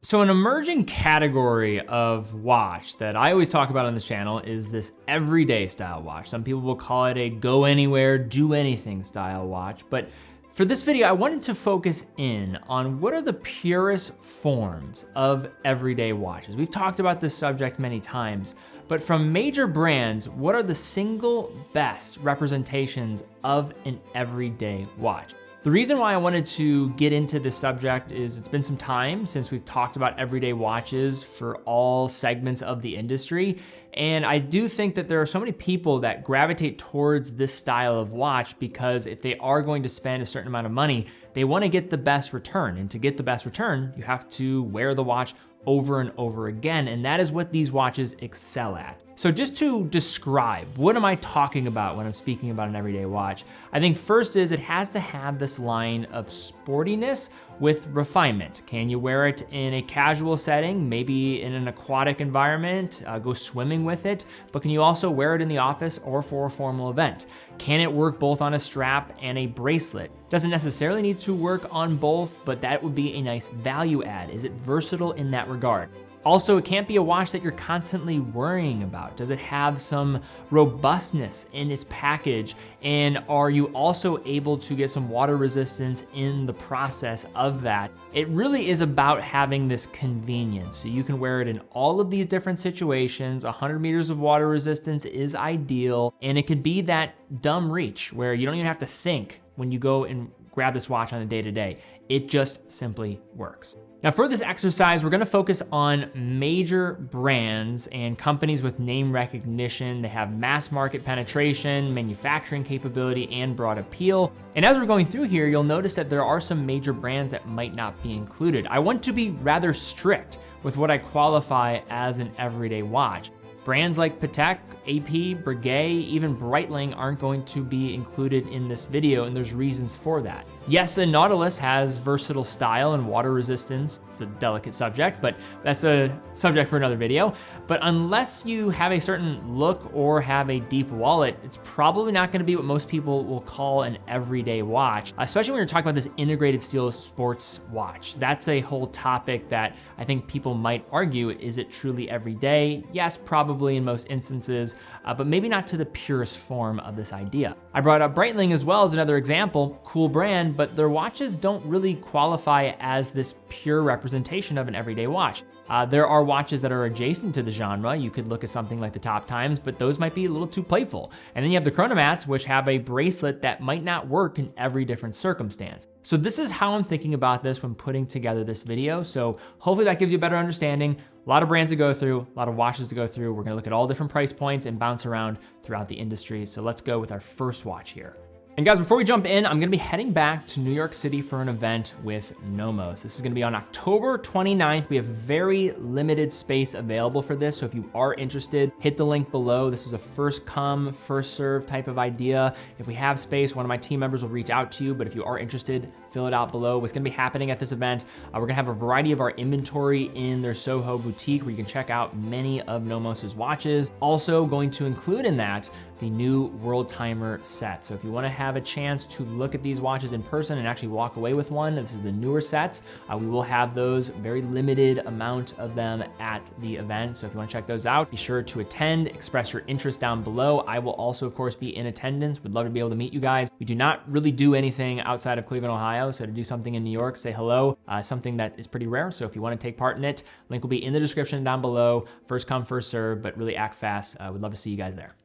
So an emerging category of watch that I always talk about on this channel is this everyday style watch. Some people will call it a go anywhere, do anything style watch. But for this video, I wanted to focus in on what are the purest forms of everyday watches. We've talked about this subject many times, but from major brands, what are the single best representations of an everyday watch? The reason why I wanted to get into this subject is it's been some time since we've talked about everyday watches for all segments of the industry. And I do think that there are so many people that gravitate towards this style of watch because if they are going to spend a certain amount of money, they want to get the best return. And to get the best return, you have to wear the watch over and over again, and that is what these watches excel at. So just to describe, what am I talking about when I'm speaking about an everyday watch? I think first is it has to have this line of sportiness with refinement. Can you wear it in a casual setting, maybe in an aquatic environment, go swimming with it, but can you also wear it in the office or for a formal event? Can it work both on a strap and a bracelet? Doesn't necessarily need to work on both, but that would be a nice value add. Is it versatile in that regard? Also, it can't be a watch that you're constantly worrying about. Does it have some robustness in its package? And are you also able to get some water resistance in the process of that? It really is about having this convenience. So you can wear it in all of these different situations. 100 meters of water resistance is ideal. And it could be that dumb reach where you don't even have to think when you go and grab this watch on a day-to-day. It just simply works. Now for this exercise, we're gonna focus on major brands and companies with name recognition. They have mass market penetration, manufacturing capability, and broad appeal. And as we're going through here, you'll notice that there are some major brands that might not be included. I want to be rather strict with what I qualify as an everyday watch. Brands like Patek, AP, Breguet, even Breitling aren't going to be included in this video, and there's reasons for that. Yes, a Nautilus has versatile style and water resistance. It's a delicate subject, but that's a subject for another video. But unless you have a certain look or have a deep wallet, it's probably not gonna be what most people will call an everyday watch, especially when you're talking about this integrated steel sports watch. That's a whole topic that I think people might argue, is it truly everyday? Yes, probably in most instances, but maybe not to the purest form of this idea. I brought up Breitling as well as another example, cool brand, but their watches don't really qualify as this pure representation of an everyday watch. There are watches that are adjacent to the genre. You could look at something like the Top Times, but those might be a little too playful. And then you have the Chronomats, which have a bracelet that might not work in every different circumstance. So this is how I'm thinking about this when putting together this video. So hopefully that gives you a better understanding. A lot of brands to go through, a lot of watches to go through. We're gonna look at all different price points and bounce around throughout the industry. So let's go with our first watch here. And guys, before we jump in, I'm gonna be heading back to New York City for an event with Nomos. This is gonna be on October 29th. We have very limited space available for this, so if you are interested, hit the link below. This is a first come, first serve type of idea. If we have space, one of my team members will reach out to you, but if you are interested, fill it out below. What's gonna be happening at this event, we're gonna have a variety of our inventory in their Soho boutique where you can check out many of Nomos's watches. Also going to include in that the new World Timer set. So if you wanna have a chance to look at these watches in person and actually walk away with one, this is the newer sets. We will have those, very limited amount of them at the event. So if you wanna check those out, be sure to attend, express your interest down below. I will also, of course, be in attendance. Would love to be able to meet you guys. We do not really do anything outside of Cleveland, Ohio. So to do something in New York, say hello, something that is pretty rare. So if you wanna take part in it, link will be in the description down below. First come, first serve, but really act fast. Would love to see you guys there.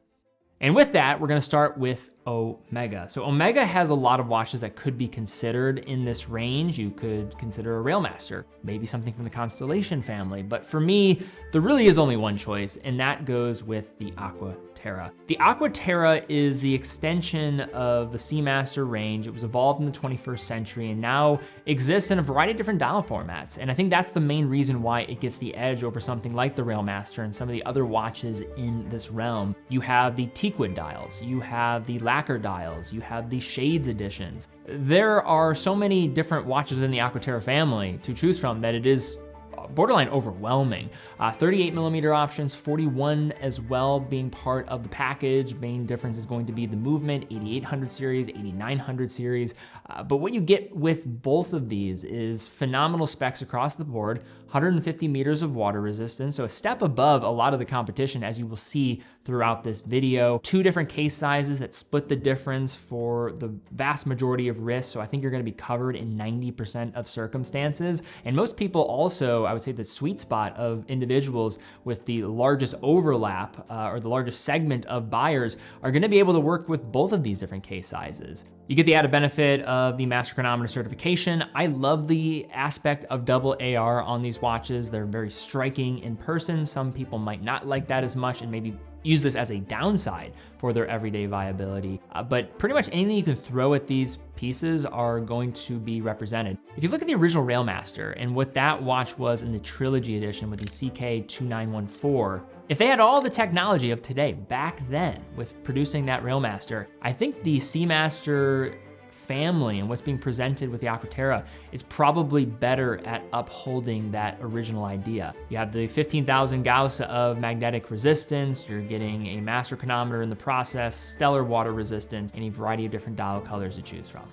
And with that, we're gonna start with Omega. So Omega has a lot of watches that could be considered in this range. You could consider a Railmaster, maybe something from the Constellation family. But for me, there really is only one choice, and that goes with the Aqua Terra. The Aqua Terra is the extension of the Seamaster range. It was evolved in the 21st century and now exists in a variety of different dial formats. And I think that's the main reason why it gets the edge over something like the Railmaster and some of the other watches in this realm. You have the teakwood dials, you have the lacquer dials, you have the shades editions. There are so many different watches within the Aqua Terra family to choose from that it is borderline overwhelming. 38mm options, 41 as well being part of the package. Main difference is going to be the movement, 8800 series, 8900 series. But what you get with both of these is phenomenal specs across the board, 150 meters of water resistance, so a step above a lot of the competition, as you will see throughout this video. 2 different case sizes that split the difference for the vast majority of risks, so I think you're gonna be covered in 90% of circumstances. And most people also, I would say the sweet spot of individuals with the largest overlap or the largest segment of buyers are gonna be able to work with both of these different case sizes. You get the added benefit of the master chronometer certification. I love the aspect of double AR on these watches. They're very striking in person. Some people might not like that as much and maybe use this as a downside for their everyday viability. But pretty much anything you can throw at these pieces are going to be represented. If you look at the original Railmaster and what that watch was in the Trilogy edition with the CK2914, if they had all the technology of today back then with producing that Railmaster, I think the Seamaster family and what's being presented with the Aquaterra is probably better at upholding that original idea. You have the 15,000 Gauss of magnetic resistance, you're getting a master chronometer in the process, stellar water resistance, and a variety of different dial colors to choose from.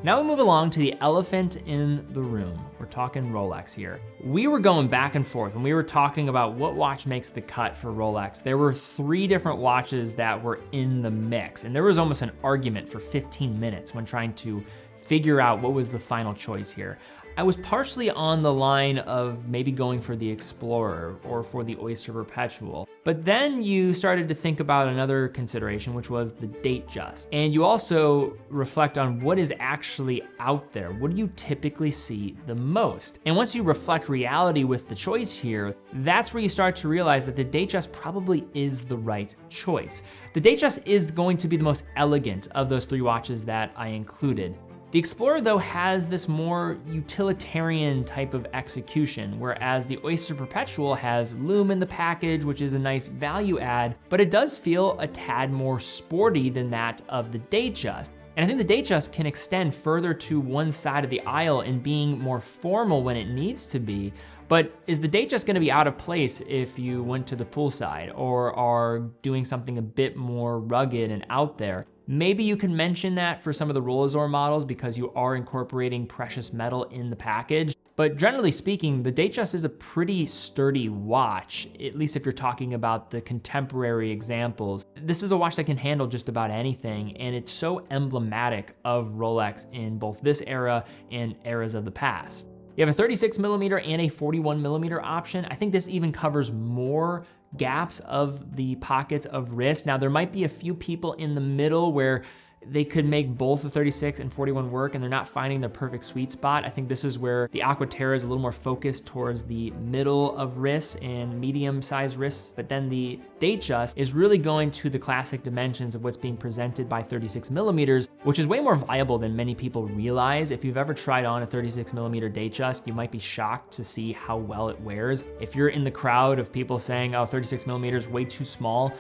Now we move along to the elephant in the room. We're talking Rolex here. We were going back and forth when we were talking about what watch makes the cut for Rolex. There were 3 different watches that were in the mix, and there was almost an argument for 15 minutes when trying to figure out what was the final choice here. I was partially on the line of maybe going for the Explorer or for the Oyster Perpetual. But then you started to think about another consideration, which was the Datejust. And you also reflect on what is actually out there. What do you typically see the most? And once you reflect reality with the choice here, that's where you start to realize that the Datejust probably is the right choice. The Datejust is going to be the most elegant of those 3 watches that I included. The Explorer, though, has this more utilitarian type of execution, whereas the Oyster Perpetual has lume in the package, which is a nice value add, but it does feel a tad more sporty than that of the Datejust. And I think the Datejust can extend further to one side of the aisle in being more formal when it needs to be. But is the Datejust gonna be out of place if you went to the poolside or are doing something a bit more rugged and out there? Maybe you can mention that for some of the Rolazor models because you are incorporating precious metal in the package. But generally speaking, the Datejust is a pretty sturdy watch, at least if you're talking about the contemporary examples. This is a watch that can handle just about anything, and it's so emblematic of Rolex in both this era and eras of the past. You have a 36mm and a 41mm option. I think this even covers more gaps of the pockets of wrist. Now, there might be a few people in the middle where they could make both the 36 and 41 work and they're not finding the perfect sweet spot. I think this is where the Aquaterra is a little more focused towards the middle of wrists and medium-sized wrists, but then the Datejust is really going to the classic dimensions of what's being presented by 36mm, which is way more viable than many people realize. If you've ever tried on a 36mm Datejust, you might be shocked to see how well it wears. If you're in the crowd of people saying, oh, 36mm is way too small,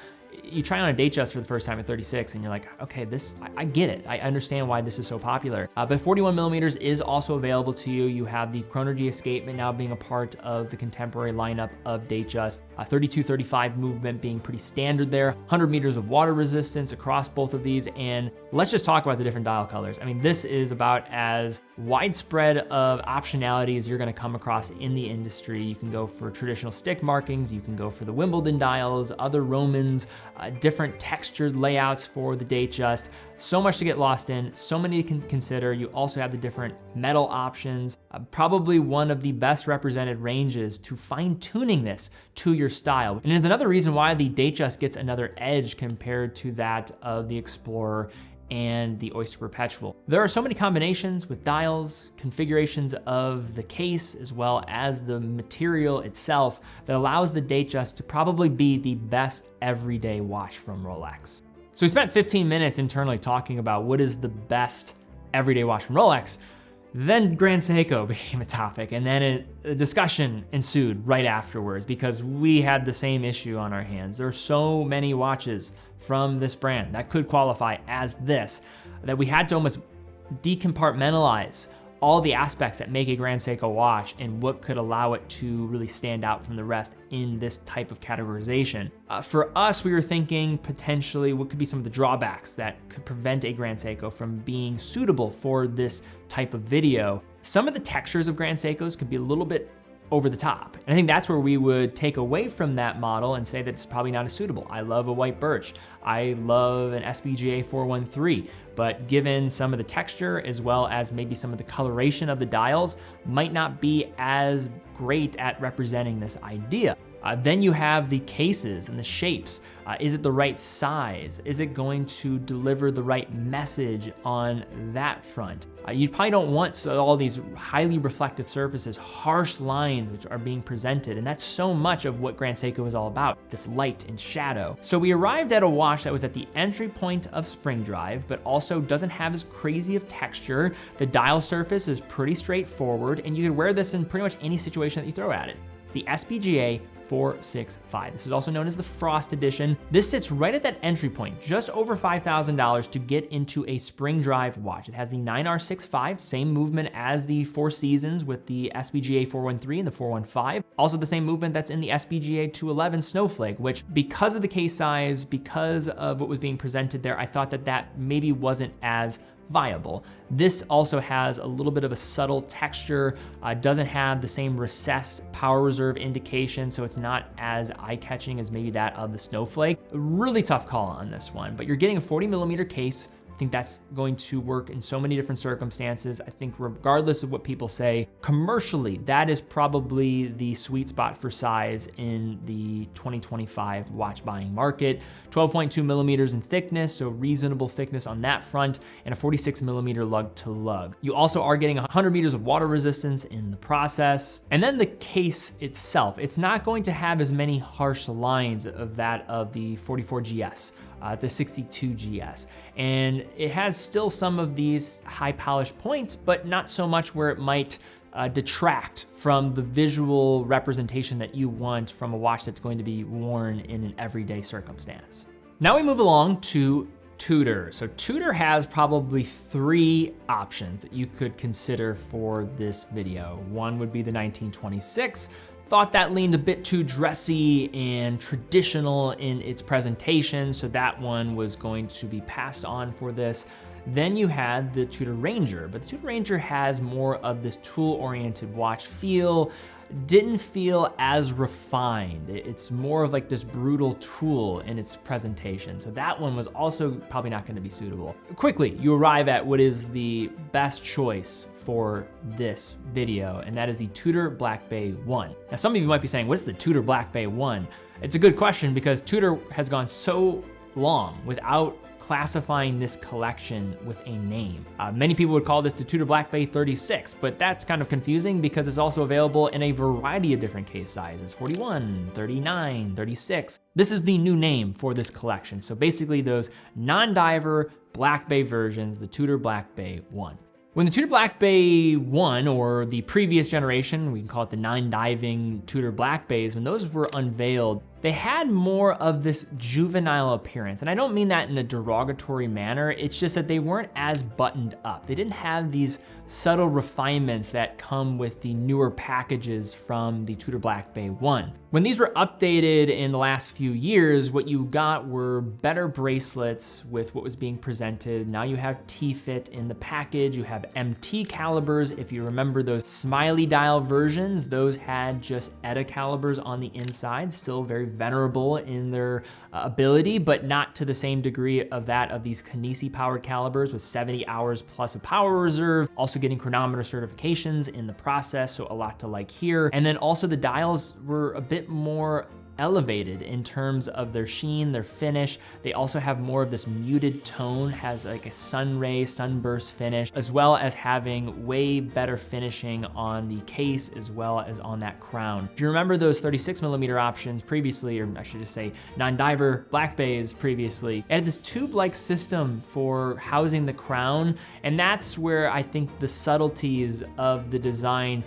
you try on a Datejust for the first time at 36 and you're like, okay, I get it. I understand why this is so popular. But 41mm is also available to you. You have the Chronergy escapement now being a part of the contemporary lineup of Datejust. 32-35 movement being pretty standard there. 100 meters of water resistance across both of these. And let's just talk about the different dial colors. I mean, this is about as widespread of optionality as you're gonna come across in the industry. You can go for traditional stick markings. You can go for the Wimbledon dials, other Romans, different textured layouts for the Datejust. So much to get lost in, so many to consider. You also have the different metal options, probably one of the best represented ranges to fine-tuning this to your style. And there's another reason why the Datejust gets another edge compared to that of the Explorer and the Oyster Perpetual. There are so many combinations with dials, configurations of the case, as well as the material itself that allows the Datejust to probably be the best everyday watch from Rolex. So we spent 15 minutes internally talking about what is the best everyday watch from Rolex. Then Grand Seiko became a topic, and then a discussion ensued right afterwards because we had the same issue on our hands. There are so many watches from this brand that could qualify as this that we had to almost decompartmentalize all the aspects that make a Grand Seiko watch and what could allow it to really stand out from the rest in this type of categorization. For us, we were thinking potentially what could be some of the drawbacks that could prevent a Grand Seiko from being suitable for this type of video. Some of the textures of Grand Seikos could be a little bit over the top. And I think that's where we would take away from that model and say that it's probably not as suitable. I love a white birch. I love an SPGA 413, but given some of the texture as well as maybe some of the coloration of the dials might not be as great at representing this idea. Then you have the cases and the shapes. Is it the right size? Is it going to deliver the right message on that front? You probably don't want all these highly reflective surfaces, harsh lines which are being presented, and that's so much of what Grand Seiko is all about, this light and shadow. So we arrived at a watch that was at the entry point of spring drive, but also doesn't have as crazy of texture. The dial surface is pretty straightforward, and you can wear this in pretty much any situation that you throw at it. It's the SPGA 465. This is also known as the Frost Edition. This sits right at that entry point, just over $5,000 to get into a spring drive watch. It has the 9R65, same movement as the Four Seasons with the SPGA 413 and the 415. Also the same movement that's in the SPGA 211 Snowflake, which because of the case size, because of what was being presented there, I thought that that maybe wasn't as viable. This also has a little bit of a subtle texture, doesn't have the same recessed power reserve indication, so it's not as eye-catching as maybe that of the Snowflake. Really tough call on this one, but you're getting a 40mm case. I think that's going to work in so many different circumstances. I think regardless of what people say, commercially, that is probably the sweet spot for size in the 2025 watch buying market. 12.2mm in thickness, so reasonable thickness on that front, and a 46mm lug to lug. You also are getting 100 meters of water resistance in the process. And then the case itself, it's not going to have as many harsh lines of that of the 44GS. The 62GS. And it has still some of these high polished points, but not so much where it might detract from the visual representation that you want from a watch that's going to be worn in an everyday circumstance. Now we move along to Tudor. So Tudor has probably 3 options that you could consider for this video. One would be the 1926. Thought that leaned a bit too dressy and traditional in its presentation, so that one was going to be passed on for this. Then you had the Tudor Ranger, but the Tudor Ranger has more of this tool-oriented watch feel. Didn't feel as refined. It's more of like this brutal tool in its presentation. So that one was also probably not gonna be suitable. Quickly, you arrive at what is the best choice for this video, and that is the Tudor Black Bay 1. Now some of you might be saying, what's the Tudor Black Bay 1? It's a good question because Tudor has gone so long without classifying this collection with a name. Many people would call this the Tudor Black Bay 36, but that's kind of confusing because it's also available in a variety of different case sizes, 41, 39, 36. This is the new name for this collection. So basically those non-diver Black Bay versions, the Tudor Black Bay 1. When the Tudor Black Bay 1, or the previous generation, we can call it the non-diving Tudor Black Bays, when those were unveiled, they had more of this juvenile appearance. And I don't mean that in a derogatory manner, it's just that they weren't as buttoned up. They didn't have these subtle refinements that come with the newer packages from the Tudor Black Bay 1. When these were updated in the last few years, what you got were better bracelets with what was being presented. Now you have T-fit in the package, you have MT calibers. If you remember those smiley dial versions, those had just ETA calibers on the inside, still very venerable in their ability, but not to the same degree of that of these Kanisi powered calibers with 70 hours plus of power reserve, also getting chronometer certifications in the process, so a lot to like here. And then also the dials were a bit more elevated in terms of their sheen, their finish. They also have more of this muted tone, has like a sun ray, sunburst finish, as well as having way better finishing on the case as well as on that crown. If you remember those 36mm options previously, or I should just say non-diver Black Bays previously, it had this tube-like system for housing the crown, and that's where I think the subtleties of the design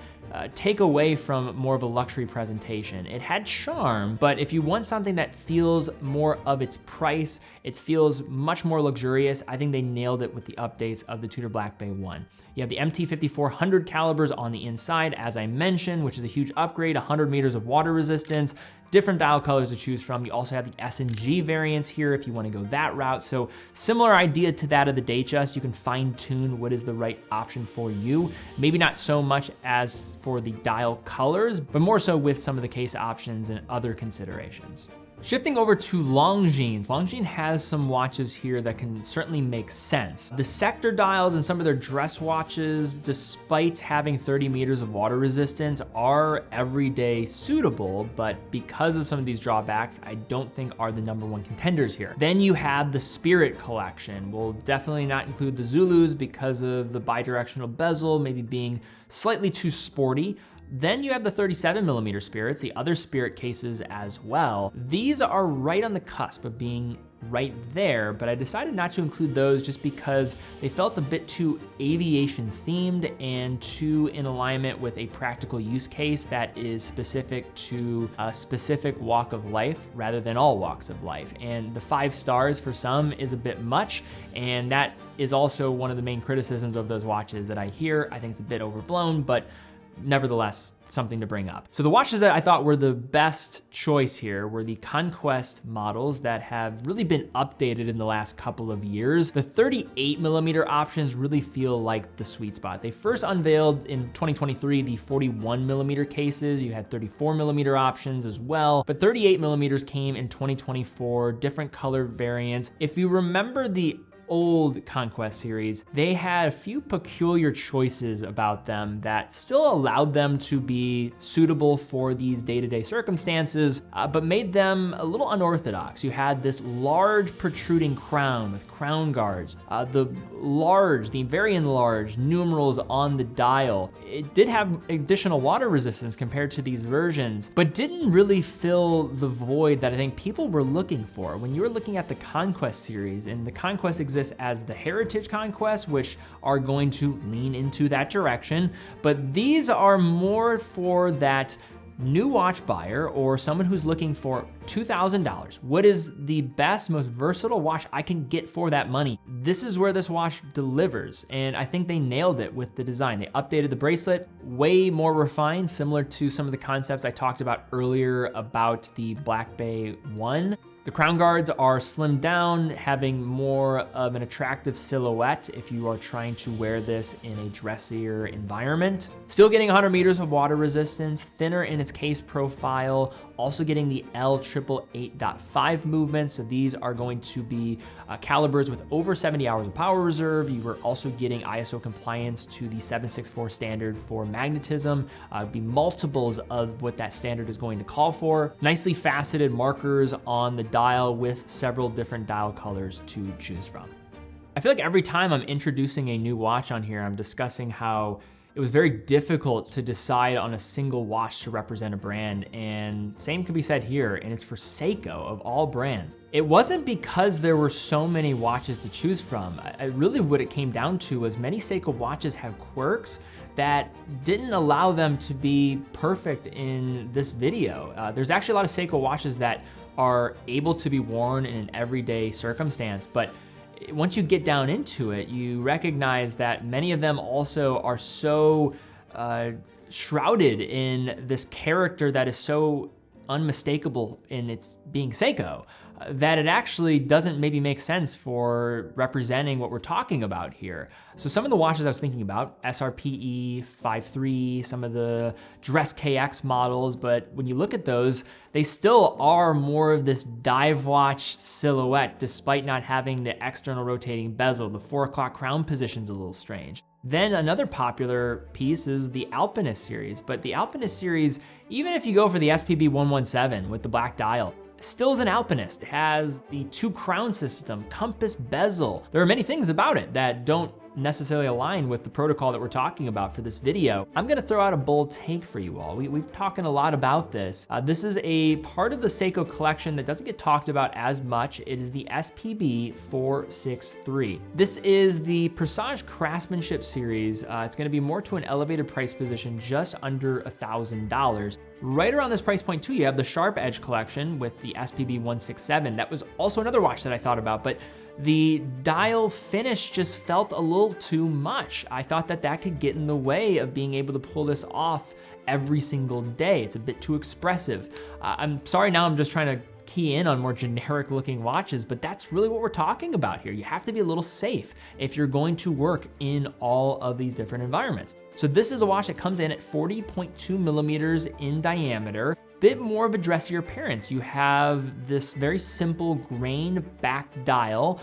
take away from more of a luxury presentation. It had charm, but if you want something that feels more of its price, it feels much more luxurious, I think they nailed it with the updates of the Tudor Black Bay 1. You have the MT5400 calibers on the inside, as I mentioned, which is a huge upgrade, 100 meters of water resistance, different dial colors to choose from. You also have the S&G variants here if you want to go that route. So similar idea to that of the Datejust. You can fine tune what is the right option for you. Maybe not so much as for the dial colors, but more so with some of the case options and other considerations. Shifting over to Longines. Longines has some watches here that can certainly make sense. The sector dials and some of their dress watches, despite having 30 meters of water resistance, are everyday suitable, but because of some of these drawbacks, I don't think are the #1 contenders here. Then you have the Spirit collection. We'll definitely not include the Zulus because of the bidirectional bezel, maybe being slightly too sporty. Then you have the 37mm Spirits, the other Spirit cases as well. These are right on the cusp of being right there, but I decided not to include those just because they felt a bit too aviation themed and too in alignment with a practical use case that is specific to a specific walk of life rather than all walks of life. And the 5 stars for some is a bit much, and that is also one of the main criticisms of those watches that I hear. I think it's a bit overblown, but nevertheless, something to bring up. So the watches that I thought were the best choice here were the Conquest models that have really been updated in the last couple of years. The 38mm options really feel like the sweet spot. They first unveiled in 2023 the 41mm cases. You had 34mm options as well, but 38mm came in 2024, different color variants. If you remember the old Conquest series, they had a few peculiar choices about them that still allowed them to be suitable for these day-to-day circumstances, but made them a little unorthodox. You had this large protruding crown with crown guards, the very enlarged numerals on the dial. It did have additional water resistance compared to these versions, but didn't really fill the void that I think people were looking for. When you were looking at the Conquest series, and the Conquest exists as the Heritage Conquest, which are going to lean into that direction, but these are more for that new watch buyer or someone who's looking for $2,000. What is the best, most versatile watch I can get for that money? This is where this watch delivers, and I think they nailed it with the design. They updated the bracelet, way more refined, similar to some of the concepts I talked about earlier about the Black Bay 1. The crown guards are slimmed down, having more of an attractive silhouette if you are trying to wear this in a dressier environment. Still getting 100 meters of water resistance, thinner in its case profile, also getting the L888.5 movement. So these are going to be calibers with over 70 hours of power reserve. You are also getting ISO compliance to the 764 standard for magnetism. Be multiples of what that standard is going to call for. Nicely faceted markers on the dial with several different dial colors to choose from. I feel like every time I'm introducing a new watch on here, I'm discussing how it was very difficult to decide on a single watch to represent a brand, and same could be said here, and it's for Seiko of all brands. It wasn't because there were so many watches to choose from. Really what it came down to was many Seiko watches have quirks that didn't allow them to be perfect in this video. There's actually a lot of Seiko watches that are able to be worn in an everyday circumstance, but once you get down into it, you recognize that many of them also are so shrouded in this character that is so unmistakable in its being Seiko, that it actually doesn't maybe make sense for representing what we're talking about here. So some of the watches I was thinking about, SRPE 53, some of the Dress KX models, but when you look at those, they still are more of this dive watch silhouette, despite not having the external rotating bezel. The 4 o'clock crown position's a little strange. Then another popular piece is the Alpinist series, but the Alpinist series, even if you go for the SPB 117 with the black dial, still is an alpinist. It has the 2 crown system, compass bezel. There are many things about it that don't necessarily align with the protocol that we're talking about for this video. I'm gonna throw out a bold take for you all. We've talking a lot about this. This is a part of the Seiko collection that doesn't get talked about as much. It is the SPB 463. This is the Presage Craftsmanship series. It's gonna be more to an elevated price position, just under $1,000. Right around this price point too, you have the Sharp Edge collection with the SPB 167. That was also another watch that I thought about, but the dial finish just felt a little too much. I thought that that could get in the way of being able to pull this off every single day. It's a bit too expressive. I'm sorry, now I'm just trying to key in on more generic looking watches, but that's really what we're talking about here. You have to be a little safe if you're going to work in all of these different environments. So this is a watch that comes in at 40.2 millimeters in diameter, bit more of a dressier appearance. You have this very simple grain back dial,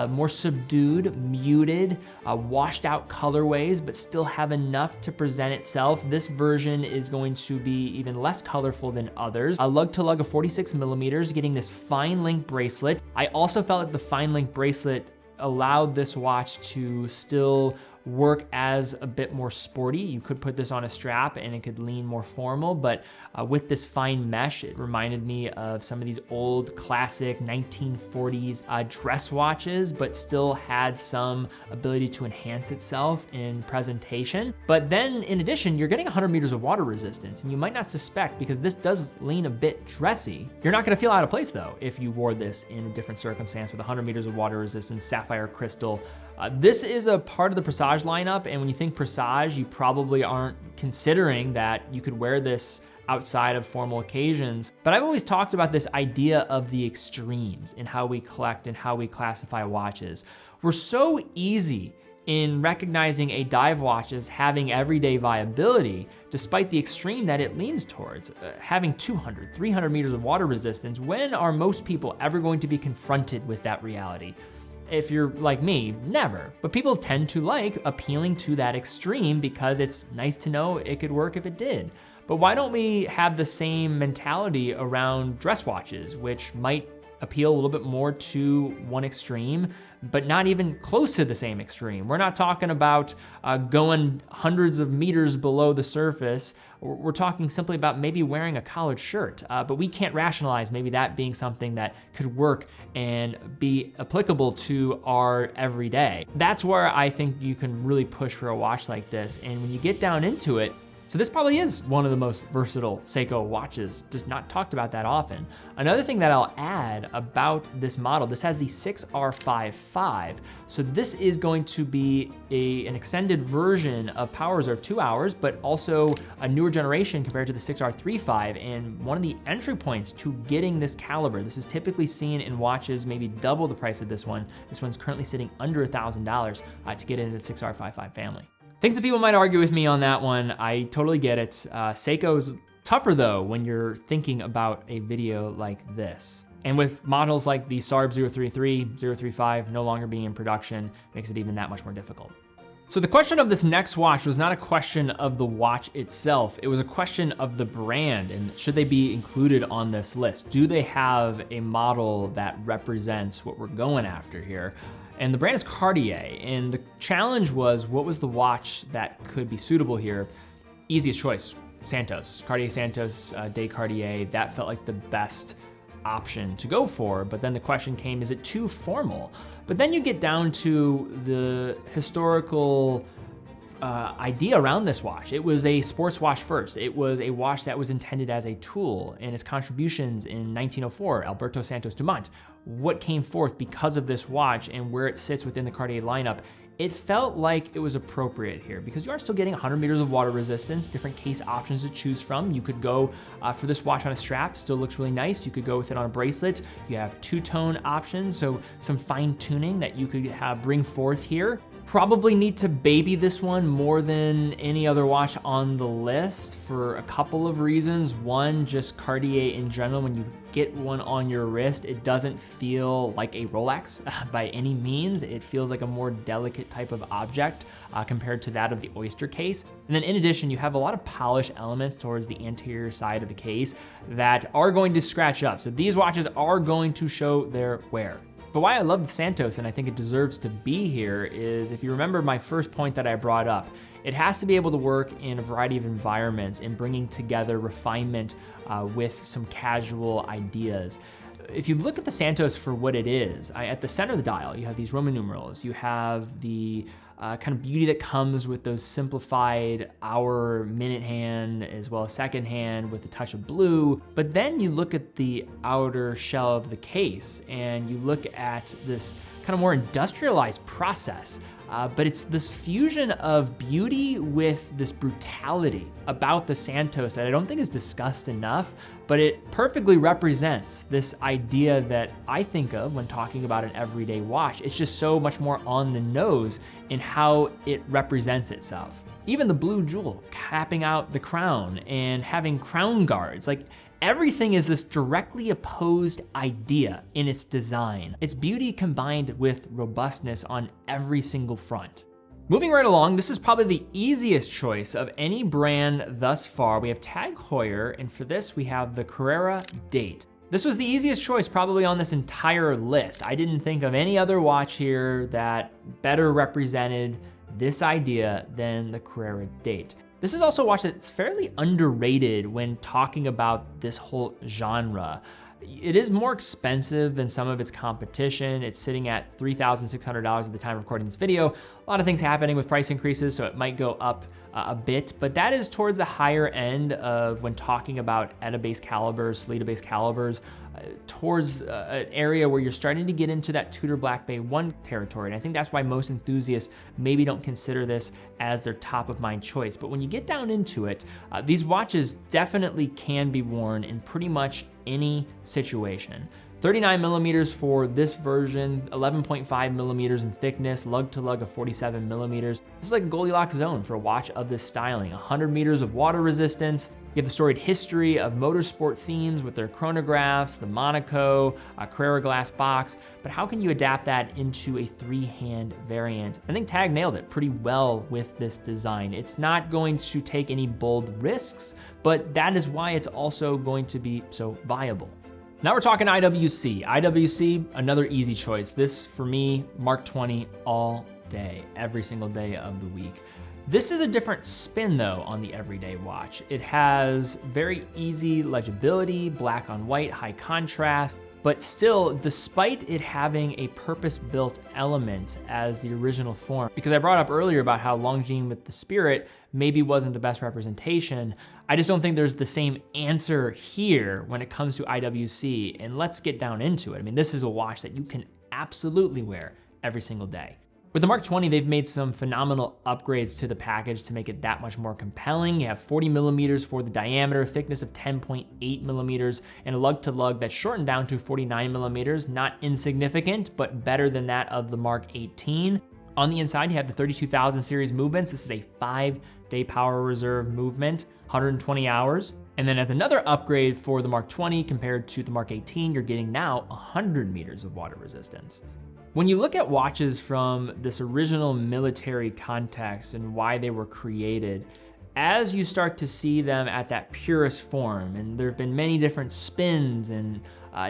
more subdued, muted, washed out colorways, but still have enough to present itself. This version is going to be even less colorful than others. A lug to lug of 46 millimeters, getting this fine link bracelet. I also felt like the fine link bracelet allowed this watch to still work as a bit more sporty. You could put this on a strap and it could lean more formal, but with this fine mesh, it reminded me of some of these old classic 1940s dress watches, but still had some ability to enhance itself in presentation. But then in addition, you're getting 100 meters of water resistance, and you might not suspect because this does lean a bit dressy. You're not gonna feel out of place though if you wore this in a different circumstance with 100 meters of water resistance, sapphire crystal. This is a part of the Presage lineup, and when you think Presage, you probably aren't considering that you could wear this outside of formal occasions. But I've always talked about this idea of the extremes in how we collect and how we classify watches. We're so easy in recognizing a dive watch as having everyday viability, despite the extreme that it leans towards, having 200, 300 meters of water resistance. When are most people ever going to be confronted with that reality? If you're like me, never. But people tend to like appealing to that extreme because it's nice to know it could work if it did. But why don't we have the same mentality around dress watches, which might appeal a little bit more to one extreme, but not even close to the same extreme. We're not talking about going hundreds of meters below the surface. We're talking simply about maybe wearing a collared shirt, but we can't rationalize maybe that being something that could work and be applicable to our everyday. That's where I think you can really push for a watch like this. And when you get down into it, so this probably is one of the most versatile Seiko watches, just not talked about that often. Another thing that I'll add about this model, this has the 6R55. So this is going to be an extended version of Power Reserve, 2 hours, but also a newer generation compared to the 6R35. And one of the entry points to getting this caliber, this is typically seen in watches maybe double the price of this one. This one's currently sitting under $1,000 to get into the 6R55 family. Things that people might argue with me on that one, I totally get it. Seiko's tougher though when you're thinking about a video like this. And with models like the SARB 033, 035 no longer being in production, makes it even that much more difficult. So the question of this next watch was not a question of the watch itself, it was a question of the brand and should they be included on this list? Do they have a model that represents what we're going after here? And the brand is Cartier, and the challenge was what was the watch that could be suitable here? Easiest choice, Santos. Cartier Santos de Cartier, that felt like the best option to go for, but then the question came, is it too formal? But then you get down to the historical idea around this watch. It was a sports watch first. It was a watch that was intended as a tool, and its contributions in 1904, Alberto Santos Dumont. What came forth because of this watch and where it sits within the Cartier lineup, it felt like it was appropriate here because you are still getting 100 meters of water resistance, different case options to choose from. You could go for this watch on a strap, still looks really nice. You could go with it on a bracelet. You have two-tone options, so some fine tuning that you could bring forth here. Probably need to baby this one more than any other watch on the list for a couple of reasons. One, just Cartier in general, when you get one on your wrist, it doesn't feel like a Rolex by any means. It feels like a more delicate type of object compared to that of the Oyster case. And then in addition, you have a lot of polished elements towards the anterior side of the case that are going to scratch up. So these watches are going to show their wear. But why I love the Santos, and I think it deserves to be here, is if you remember my first point that I brought up, it has to be able to work in a variety of environments in bringing together refinement with some casual ideas. If you look at the Santos for what it is, at the center of the dial, you have these Roman numerals, you have the kind of beauty that comes with those simplified hour, minute hand, as well as second hand with a touch of blue. But then you look at the outer shell of the case and you look at this kind of more industrialized process. But it's this fusion of beauty with this brutality about the Santos that I don't think is discussed enough, but it perfectly represents this idea that I think of when talking about an everyday watch. It's just so much more on the nose in how it represents itself. Even the blue jewel capping out the crown and having crown guards, like everything is this directly opposed idea in its design. It's beauty combined with robustness on every single front. Moving right along, this is probably the easiest choice of any brand thus far. We have Tag Heuer, and for this we have the Carrera Date. This was the easiest choice probably on this entire list. I didn't think of any other watch here that better represented this idea than the Carrera Date. This is also a watch that's fairly underrated when talking about this whole genre. It is more expensive than some of its competition. It's sitting at $3,600 at the time of recording this video. A lot of things happening with price increases, so it might go up a bit, but that is towards the higher end of when talking about ETA-based calibers, Sellita-based calibers, towards an area where you're starting to get into that Tudor Black Bay 1 territory. And I think that's why most enthusiasts maybe don't consider this as their top of mind choice. But when you get down into it, these watches definitely can be worn in pretty much any situation. 39 millimeters for this version, 11.5 millimeters in thickness, lug to lug of 47 millimeters. This is like a Goldilocks zone for a watch of this styling. 100 meters of water resistance. You have the storied history of motorsport themes with their chronographs, the Monaco, Carrera glass box, but how can you adapt that into a three-hand variant? I think Tag nailed it pretty well with this design. It's not going to take any bold risks, but that is why it's also going to be so viable. Now we're talking IWC. IWC, another easy choice. This, for me, Mark 20 all day, every single day of the week. This is a different spin though on the everyday watch. It has very easy legibility, black on white, high contrast, but still, despite it having a purpose-built element as the original form, because I brought up earlier about how Longines with the Spirit maybe wasn't the best representation, I just don't think there's the same answer here when it comes to IWC, and let's get down into it. I mean, this is a watch that you can absolutely wear every single day. With the Mark 20, they've made some phenomenal upgrades to the package to make it that much more compelling. You have 40 millimeters for the diameter, thickness of 10.8 millimeters, and a lug to lug that's shortened down to 49 millimeters. Not insignificant, but better than that of the Mark 18. On the inside, you have the 32,000 series movements. This is a 5-day power reserve movement, 120 hours. And then as another upgrade for the Mark 20 compared to the Mark 18, you're getting now 100 meters of water resistance. When you look at watches from this original military context and why they were created, as you start to see them at that purest form, and there have been many different spins and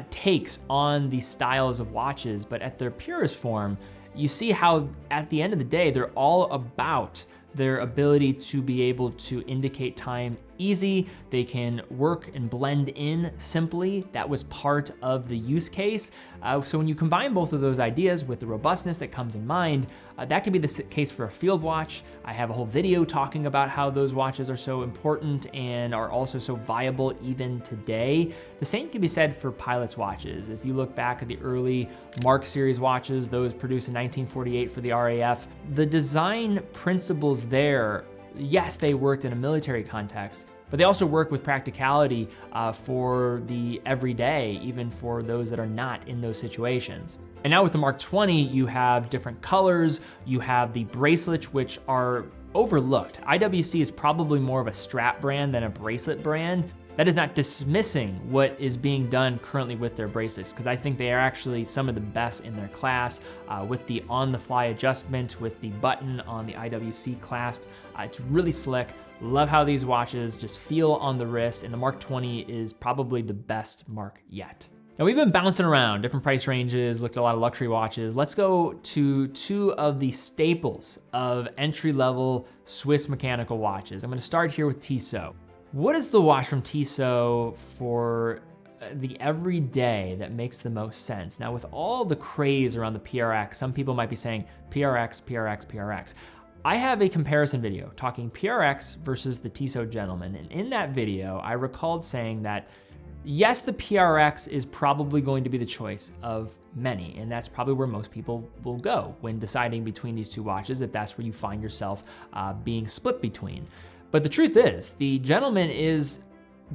takes on these styles of watches, but at their purest form, you see how at the end of the day, they're all about their ability to be able to indicate time easy. They can work and blend in simply. That was part of the use case. So when you combine both of those ideas with the robustness that comes in mind, that could be the case for a field watch. I have a whole video talking about how those watches are so important and are also so viable even today. The same can be said for pilot's watches. If you look back at the early Mark series watches, those produced in 1948 for the RAF, the design principles there, yes, they worked in a military context, but they also work with practicality for the everyday, even for those that are not in those situations. And now with the Mark 20, you have different colors, you have the bracelets, which are overlooked. IWC is probably more of a strap brand than a bracelet brand. That is not dismissing what is being done currently with their bracelets, because I think they are actually some of the best in their class, with the on-the-fly adjustment, with the button on the IWC clasp. It's really slick. Love how these watches just feel on the wrist, and the Mark 20 is probably the best Mark yet. Now we've been bouncing around different price ranges, looked at a lot of luxury watches. Let's go to two of the staples of entry-level Swiss mechanical watches. I'm gonna start here with Tissot. What is the watch from Tissot for the everyday that makes the most sense? Now with all the craze around the PRX, some people might be saying PRX, PRX, PRX. I have a comparison video talking PRX versus the Tissot Gentleman, and in that video, I recalled saying that yes, the PRX is probably going to be the choice of many, and that's probably where most people will go when deciding between these two watches, if that's where you find yourself being split between. But the truth is, the Gentleman is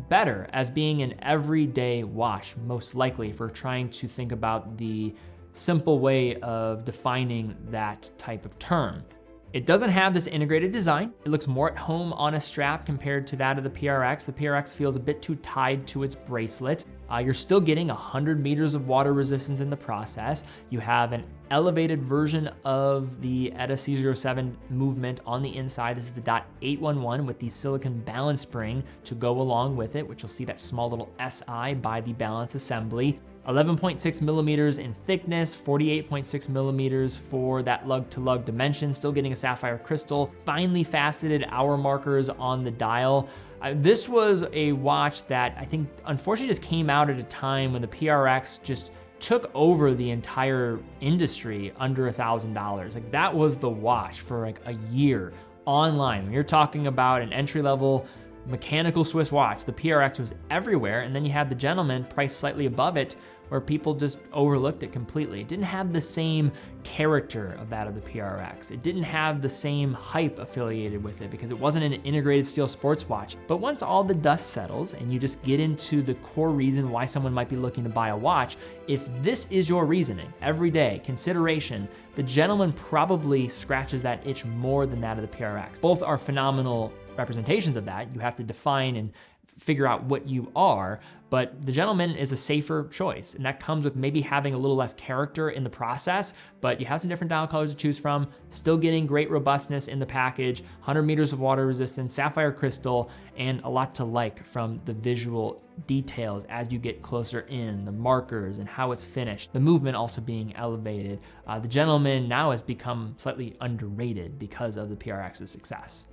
better as being an everyday watch, most likely, if we're trying to think about the simple way of defining that type of term. It doesn't have this integrated design. It looks more at home on a strap compared to that of the PRX. The PRX feels a bit too tied to its bracelet. You're still getting 100 meters of water resistance in the process. You have an elevated version of the ETA C07 movement on the inside. This is the .811 with the silicon balance spring to go along with it, which you'll see that small little SI by the balance assembly. 11.6 millimeters in thickness, 48.6 millimeters for that lug-to-lug dimension, still getting a sapphire crystal, finely faceted hour markers on the dial. This was a watch that I think unfortunately just came out at a time when the PRX just took over the entire industry under $1,000. Like that was the watch for like a year online. When you're talking about an entry-level mechanical Swiss watch, the PRX was everywhere, and then you had the Gentleman priced slightly above it, where people just overlooked it completely. It didn't have the same character of that of the PRX. It didn't have the same hype affiliated with it because it wasn't an integrated steel sports watch. But once all the dust settles and you just get into the core reason why someone might be looking to buy a watch, if this is your reasoning, everyday consideration, the Gentleman probably scratches that itch more than that of the PRX. Both are phenomenal representations of that. You have to define and figure out what you are, but the Gentleman is a safer choice, and that comes with maybe having a little less character in the process, but you have some different dial colors to choose from, still getting great robustness in the package, 100 meters of water resistance, sapphire crystal, and a lot to like from the visual details as you get closer in, the markers and how it's finished, the movement also being elevated. The Gentleman now has become slightly underrated because of the PRX's success.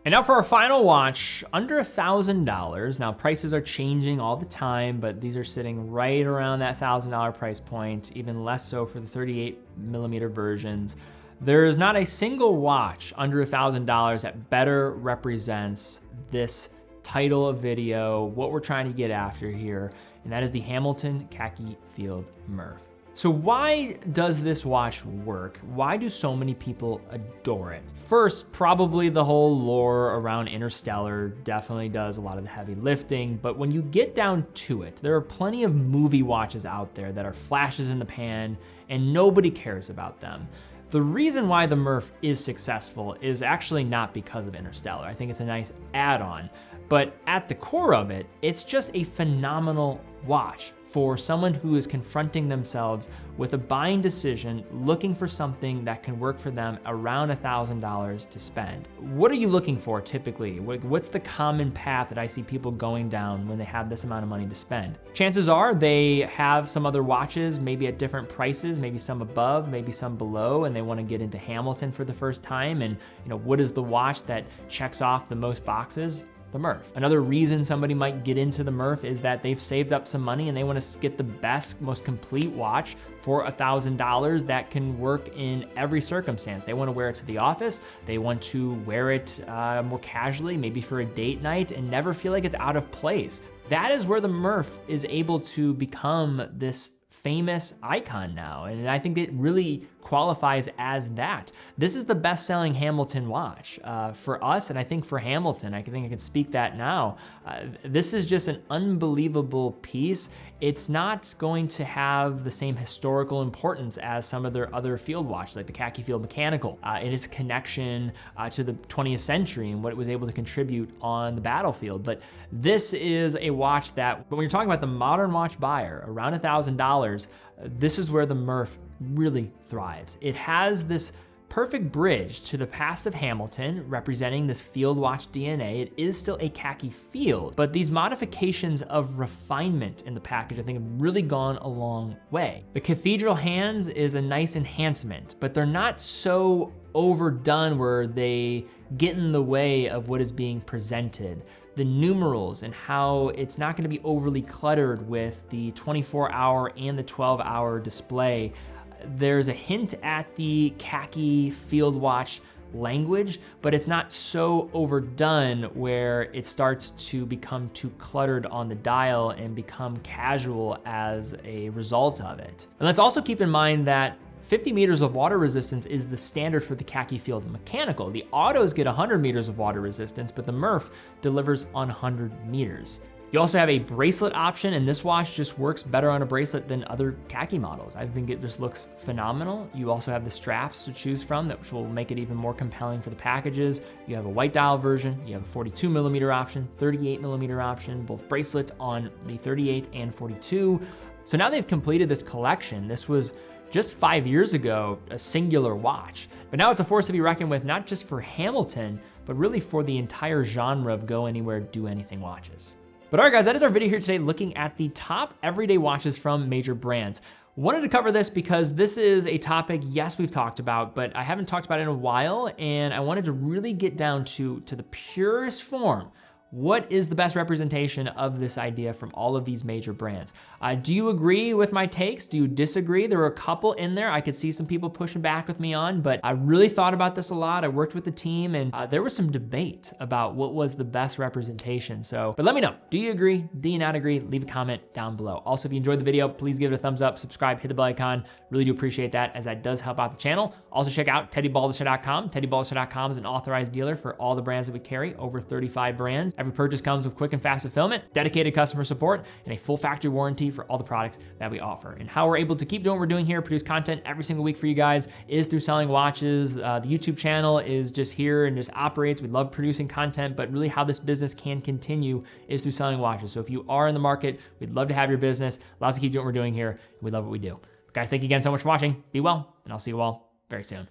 And now for our final watch, under $1,000. Now prices are changing all the time, but these are sitting right around that $1,000 price point, even less so for the 38 millimeter versions. There is not a single watch under $1,000 that better represents this title of video, what we're trying to get after here, and that is the Hamilton Khaki Field Murph. So why does this watch work? Why do so many people adore it? First, probably the whole lore around Interstellar definitely does a lot of the heavy lifting, but when you get down to it, there are plenty of movie watches out there that are flashes in the pan and nobody cares about them. The reason why the Murph is successful is actually not because of Interstellar. I think it's a nice add-on, but at the core of it, it's just a phenomenal watch for someone who is confronting themselves with a buying decision, looking for something that can work for them around $1,000 to spend. What are you looking for typically? What's the common path that I see people going down when they have this amount of money to spend? Chances are they have some other watches, maybe at different prices, maybe some above, maybe some below, and they want to get into Hamilton for the first time. And what is the watch that checks off the most boxes? The Murph. Another reason somebody might get into the Murph is that they've saved up some money and they want to get the best, most complete watch for $1,000 that can work in every circumstance. They want to wear it to the office. They want to wear it more casually, maybe for a date night, and never feel like it's out of place. That is where the Murph is able to become this famous icon now. And I think it really qualifies as that. This is the best-selling Hamilton watch for us, and I think for Hamilton. I think I can speak that now. This is just an unbelievable piece. It's not going to have the same historical importance as some of their other field watches, like the Khaki Field Mechanical, in its connection to the 20th century and what it was able to contribute on the battlefield. But this is a watch that, when you're talking about the modern watch buyer, around $1,000, this is where the Murph really thrives. It has this perfect bridge to the past of Hamilton, representing this field watch DNA. It is still a khaki field, but these modifications of refinement in the package, I think, have really gone a long way. The cathedral hands is a nice enhancement, but they're not so overdone where they get in the way of what is being presented. The numerals and how it's not going to be overly cluttered with the 24-hour and the 12-hour display. There's a hint at the khaki field watch language, but it's not so overdone where it starts to become too cluttered on the dial and become casual as a result of it. And let's also keep in mind that 50 meters of water resistance is the standard for the Khaki Field Mechanical. The autos get 100 meters of water resistance, but the Murph delivers on 100 meters. You also have a bracelet option, and this watch just works better on a bracelet than other khaki models. I think it just looks phenomenal. You also have the straps to choose from, which will make it even more compelling for the packages. You have a white dial version, you have a 42 millimeter option, 38 millimeter option, both bracelets on the 38 and 42. So now they've completed this collection. This was just 5 years ago, a singular watch. But now it's a force to be reckoned with, not just for Hamilton, but really for the entire genre of go anywhere, do anything watches. But all right, guys, that is our video here today, looking at the top everyday watches from major brands. Wanted to cover this because this is a topic, yes, we've talked about, but I haven't talked about it in a while, and I wanted to really get down to the purest form. What is the best representation of this idea from all of these major brands? Do you agree with my takes? Do you disagree? There were a couple in there I could see some people pushing back with me on, but I really thought about this a lot. I worked with the team, and there was some debate about what was the best representation. But let me know, do you agree? Do you not agree? Leave a comment down below. Also, if you enjoyed the video, please give it a thumbs up, subscribe, hit the bell icon. Really do appreciate that, as that does help out the channel. Also check out teddybaldisher.com. teddybaldisher.com is an authorized dealer for all the brands that we carry, over 35 brands. Every purchase comes with quick and fast fulfillment, dedicated customer support, and a full factory warranty for all the products that we offer. And how we're able to keep doing what we're doing here, produce content every single week for you guys, is through selling watches. The YouTube channel is just here and just operates. We love producing content, but really how this business can continue is through selling watches. So if you are in the market, we'd love to have your business. Allow us to keep doing what we're doing here. We love what we do. But guys, thank you again so much for watching. Be well, and I'll see you all very soon.